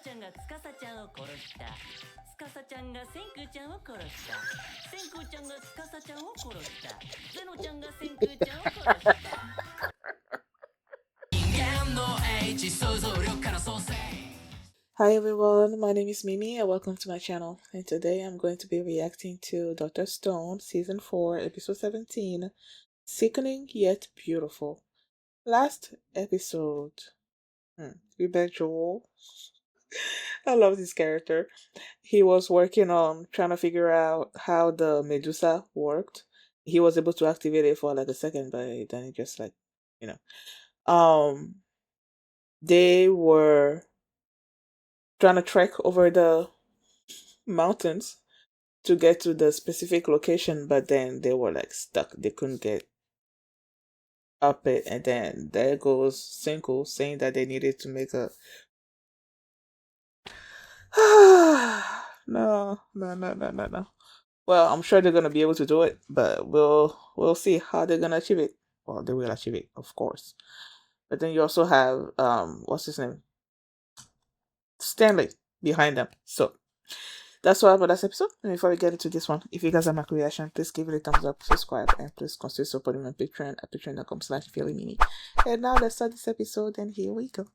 ちゃんがつかさちゃんを殺した。つかさちゃんがセンクーちゃんを殺した。センクーちゃんがつかさちゃんを殺した。ゼノちゃんがセンクーちゃんを殺した。Hi everyone, my name is Mimi and welcome to my channel. And today I'm going to be reacting to Dr. Stone Season 4 Episode 17, Sickening Yet Beautiful. Last episode, we met Joel. I love this character. He was working on trying to figure out how the Medusa worked. He was able to activate it for like a second, but then he just they were trying to trek over the mountains to get to the specific location, but then they were like stuck. They couldn't get up it, and then there goes Senku saying that they needed to make a no. Well, I'm sure they're gonna be able to do it, but we'll see how they're gonna achieve it. Well, they will achieve it, of course. But then you also have what's his name? Stanley behind them. So that's all about this episode. And before we get into this one, if you guys like my reaction, please give it a thumbs up, subscribe, and please consider supporting my Patreon at patreon.com/feelingmini. And now let's start this episode, and here we go.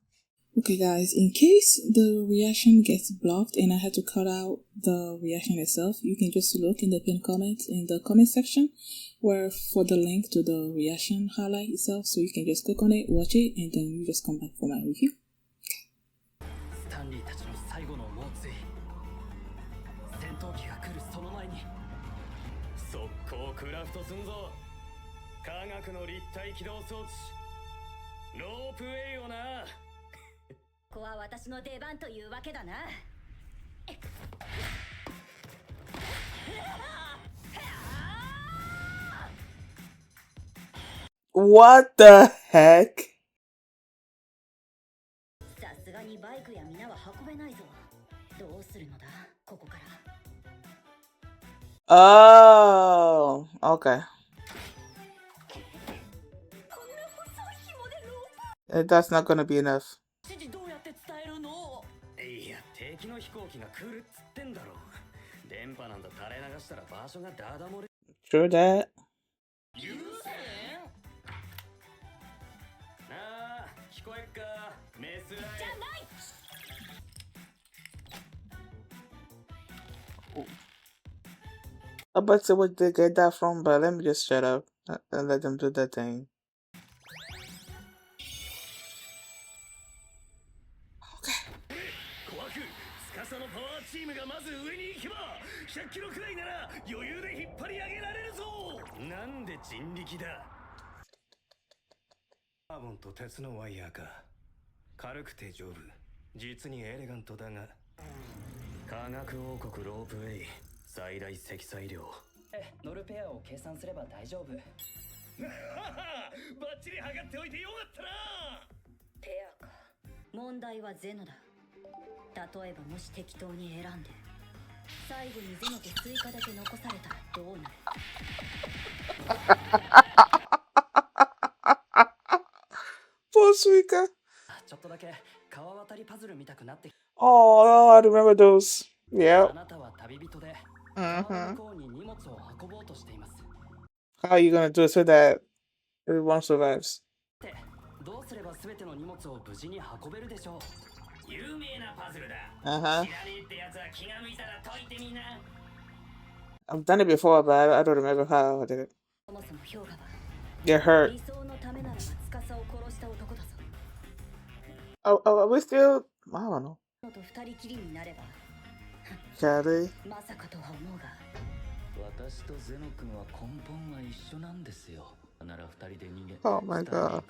Okay guys, in case the reaction gets blocked and I had to cut out the reaction itself, you can just look in the pinned comment in the comment section where for the link to the reaction highlight itself, so you can just click on it, watch it, and then you just come back for my review. What the heck? Oh, okay. That's not gonna be enough. True that. I bet you where they get that from, but let me just shut up and let them do that thing. Okay. Poor Suika. Oh, I remember those. Yeah. How are you gonna do it so that everyone survives? I've done it before, but I don't remember how I did it. Get hurt. Oh, are we still? I don't know. Charlie. Oh my god.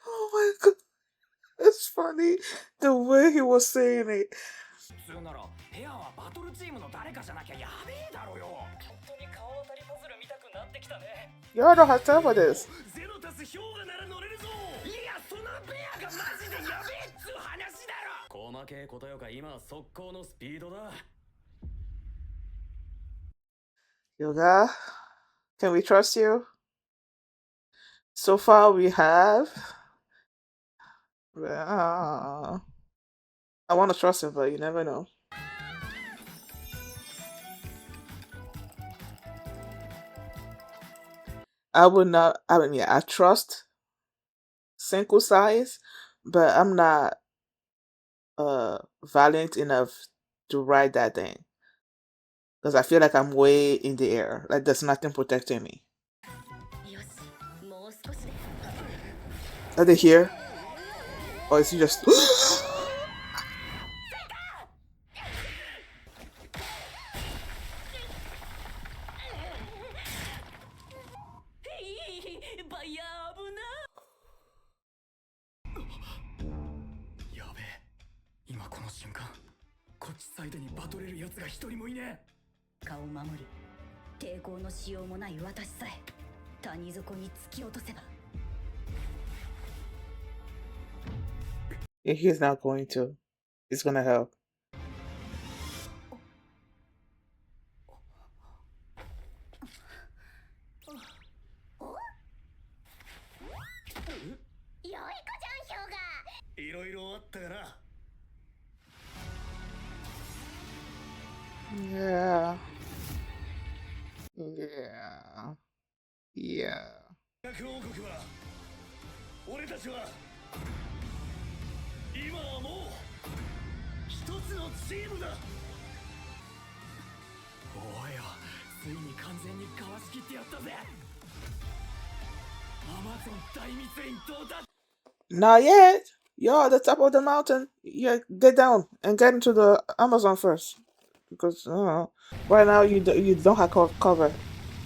Oh my god. It's funny the way he was saying it. Y'all don't have time for this. 細けいことよか今は速攻のスピードだ。 Hyoga, can we trust you? So far we have. I want to trust him, but you never know. I would not. I mean, yeah, I trust Senku size, but I'm not valiant enough to ride that thing because I feel like I'm way in the air. Like there's nothing protecting me. Are they here? Or is he just? Yeah, he's not going to. He's gonna help. Yeah. Yeah. Yeah. 俺たちは今はもう一つのチームだ。おいよ、ついに完全にかわしきってやったぜ。アマゾン大密林到達。 Not yet. You're at the top of the mountain. Yeah, get down and get into the Amazon first, because right now you don't have cover.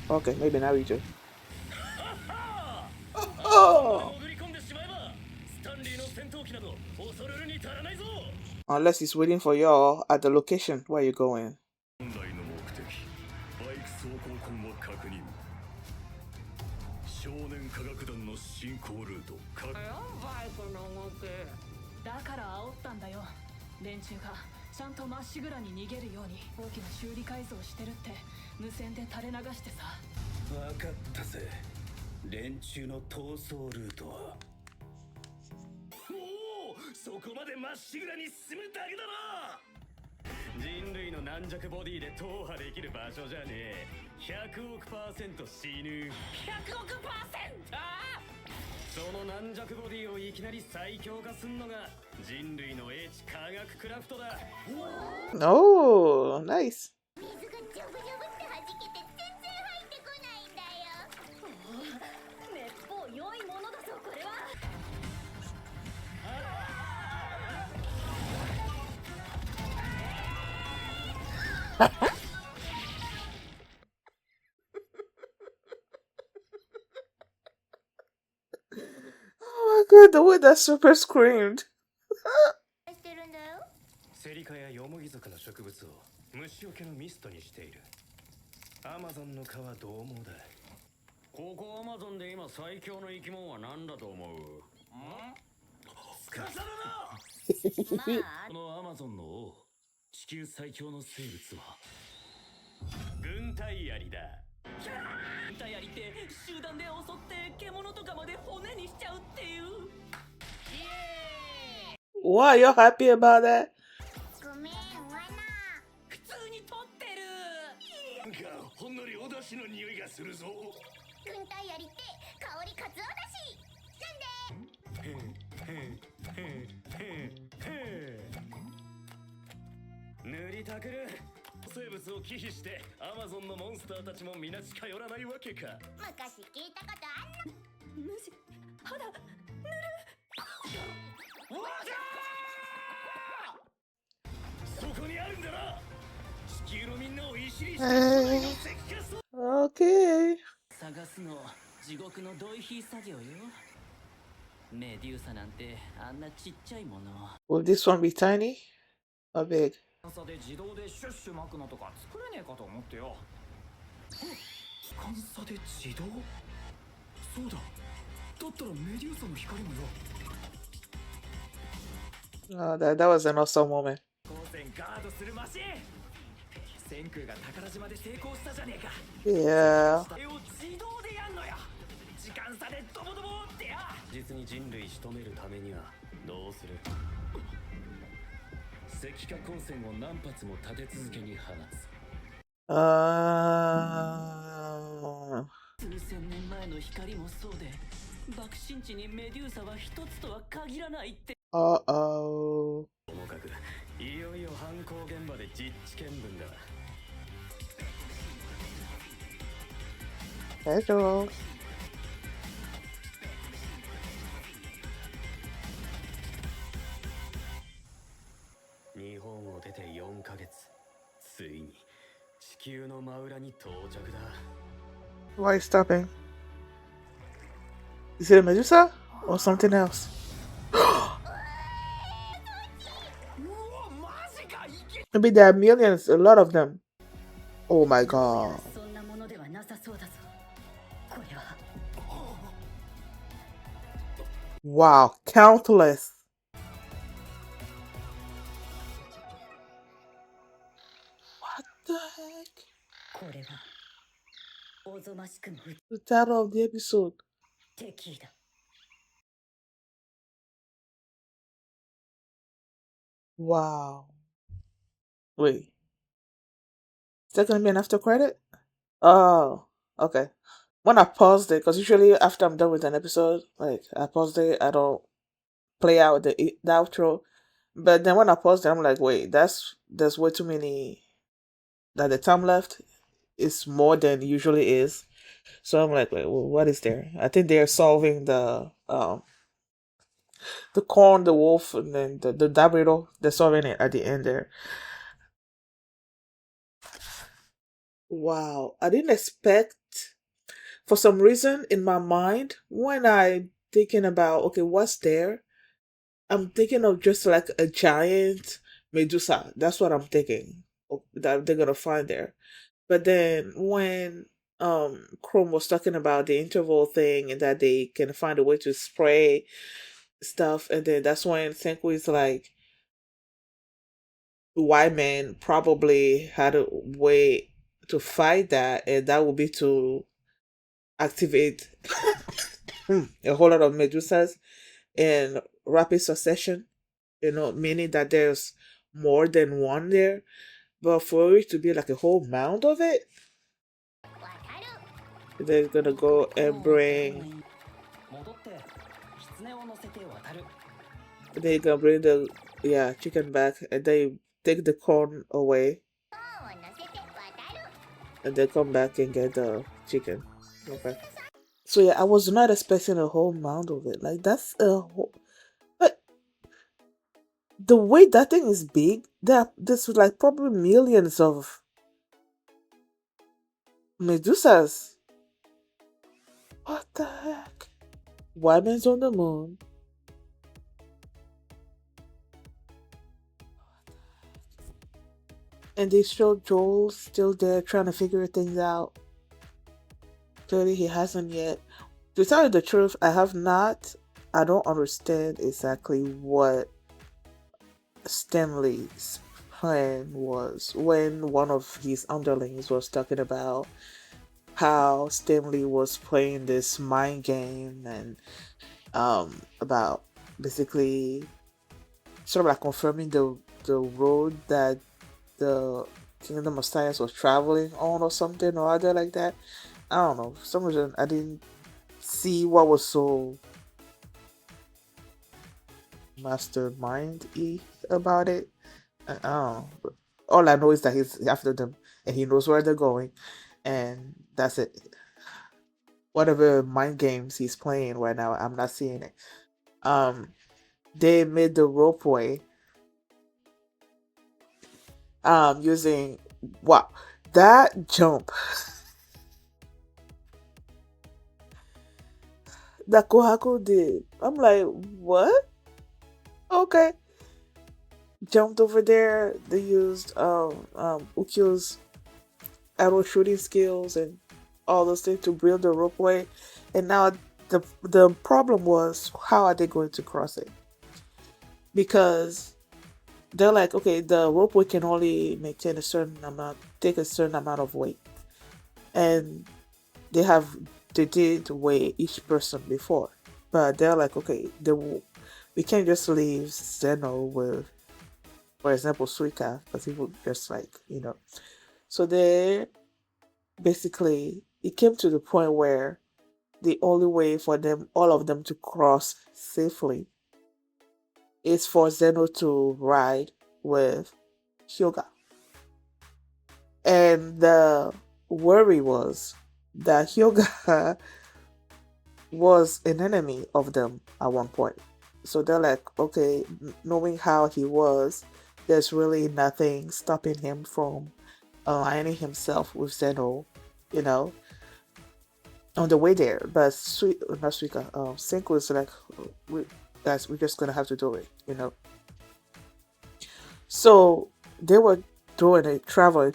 Okay, maybe now you do. Oh. Unless he's waiting for y'all at the location where you're going. Oh, nice. Oh my god, the way that super screamed. セリカやヨモギ属の植物を虫除けのミストにしている。アマゾンの蚊は獰猛だ。ここアマゾンで今最強の生き物は何だと思う？スカサだな。このアマゾンの王、地球最強の生物は軍隊槍だ。軍隊槍って集団で襲って獣とかまで骨にしちゃうっていう。Why you're happy about that? 普通に撮ってる。なんかほんのりお出汁の匂いがするぞ。軍隊槍って香りカツオだし。塗りたくる。生物を忌避してアマゾンのモンスターたちも皆近寄らないわけか。昔聞いたことあんな。虫、肌、塗る。わじゃー！そこにあるんだな。地球のみんなを石にして石化す。Okay. 探すの地獄のドイヒー作業よ。メデューサなんてあんなちっちゃいもの。 Will this one be tiny or big? で自動でシュッシュ巻くのとか作れねえかと思ってよ。機関差で自動？そうだ。だったらメデューサの光もよ。Oh, that was an awesome moment. 光線ガードするマシン千空が宝島で成功したじゃねえか Yeah. 絵を自動でやんのよ時間差でドボドボってや実に人類仕留めるためにはどうする石化光線を何発も立て続けに放つ 数千年前の光もそうで爆心地にメデューサは一つとは限らないって Uh-oh. ともかくいよいよ犯行現場で実地見分だ Hello. 日本を出て4ヶ月ついに地球の真裏に到着だ Why are you stopping? Is it a Medusa or something else? Maybe there are millions, a lot of them. Oh my god. そんなものではなさそうだぞこれは Wow, countless. What the heck? これはおぞましくも The title of the episode. 敵だ Wow. Wait. Is that gonna be an after credit? Oh, okay. When I paused it, because usually after I'm done with an episode, like I paused it, I don't play out the outro. But then when I paused it, I'm like, wait, there's way too many. That the time left is more than it usually is. So I'm like, wait, what is there? I think they're solving the corn, the wolf, and then the Dabito. They're solving it at the end there. Wow, I didn't expect. For some reason, in my mind, when I thinking about okay, what's there, I'm thinking of just like a giant Medusa. That's what I'm thinking that they're gonna find there. But then when Chrome was talking about the interval thing and that they can find a way to spray stuff, and then that's when Senku is like, white man probably had a way to fight that, and that would be to activate a whole lot of Medusas in rapid succession, meaning that there's more than one there. But for it to be like a whole mound of it, they're gonna go and bring. 戻って狐を乗せて渡る They're gonna bring the chicken back, and they take the corn away, and they come back and get the chicken. Okay. So yeah, I was not expecting a whole mound of it. Like that's a whole. But the way that thing is big, this was like probably millions of Medusas. What the heck? White man's on the moon. And they show Joel still there trying to figure things out. Clearly he hasn't yet. To tell you the truth, I don't understand exactly what Stanley's plan was when one of his underlings was talking about how Stanley was playing this mind game and about basically sort of like confirming the road that the Kingdom of Science was traveling on or something or other like that. I don't know. For some reason I didn't see what was so mastermind-y about it. I don't know. But all I know is that he's after them and he knows where they're going, and that's it. Whatever mind games he's playing right now, I'm not seeing it. They made the ropeway using wow, that jump that Kohaku did. I'm like, what? Okay. Jumped over there. They used Ukyo's arrow shooting skills and all those things to build the ropeway. And now the problem was, how are they going to cross it? because they're like, okay, the ropeway can only maintain a certain amount, take a certain amount of weight, and they did weigh each person before, but they're like, okay, we can't just leave Zeno with, for example, Suika, because he would just like, so they basically, it came to the point where the only way for them, all of them, to cross safely is for Zeno to ride with Hyoga. And the worry was that Hyoga was an enemy of them at one point. So they're like, okay, knowing how he was, there's really nothing stopping him from aligning himself with Zeno, on the way there. But not Suika, Senku was like, we're just gonna have to do it, So they were doing it, traveling,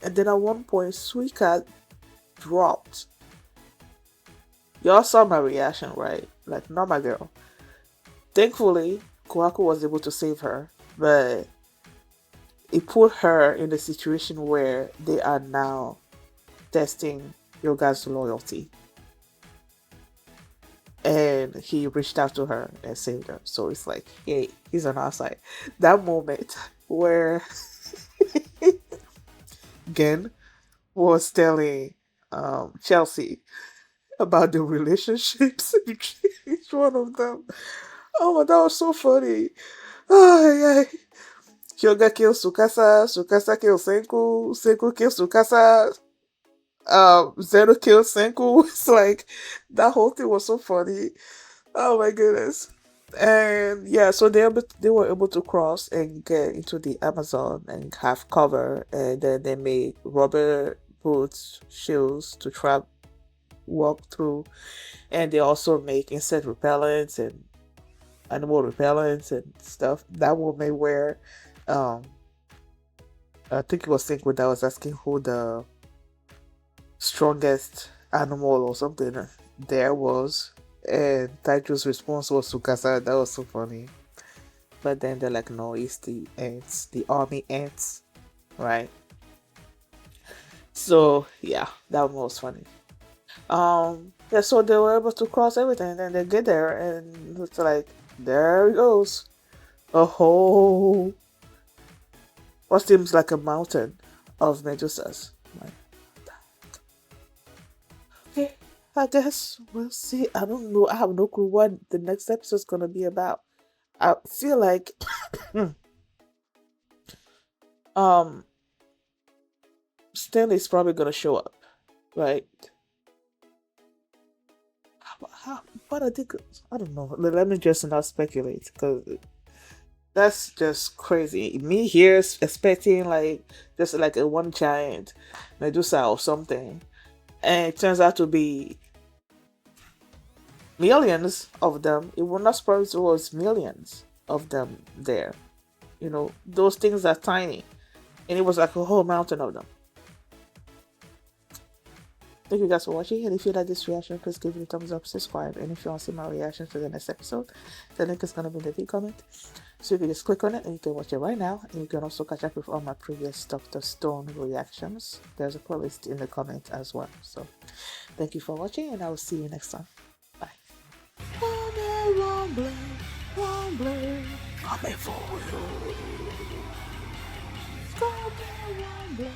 and then at one point, Suika dropped. Y'all saw my reaction, right? Like, not my girl. Thankfully, Kohaku was able to save her, but it put her in a situation where they are now testing Hyoga's loyalty. And he reached out to her and saved her. So it's like, hey, he's on our side. That moment where Gen was telling Chelsea about the relationships between each one of them. Oh, that was so funny. Oh, yeah. Hyoga kills Tsukasa, Tsukasa kills Senku, Senku kills Tsukasa, Zeno kills Senku. It's like, that whole thing was so funny. Oh my goodness. And yeah, so they were able to cross and get into the Amazon and have cover, and then they made rubber boots, shoes to walk through, and they also make insect repellents and animal repellents and stuff. That woman wear, I think it was Senku that was asking who the strongest animal or something there was, and Taicho's response was Tsukasa. That was so funny. But then they're like, no, it's the ants, the army ants, right? So yeah, that one was funny. Yeah, so they were able to cross everything, and they get there, and it's like, there it goes, a whole, what seems like a mountain of Medusas. Like, okay, I guess we'll see. I don't know. I have no clue what the next episode's gonna be about. I feel like Stanley's probably gonna show up, right? What I think, I don't know. Let me just not speculate, because that's just crazy. Me here expecting like just like a one giant Medusa or something, and it turns out to be millions of them. It will not surprise me, it was millions of them there. Those things are tiny, and it was like a whole mountain of them. Thank you guys for watching, and if you like this reaction, please give it a thumbs up, subscribe, and if you want to see my reaction to the next episode, the link is going to be in the comment. So you can just click on it and you can watch it right now, and you can also catch up with all my previous Dr. Stone reactions. There's a playlist in the comment as well. So thank you for watching, and I will see you next time. Bye. Coming for you.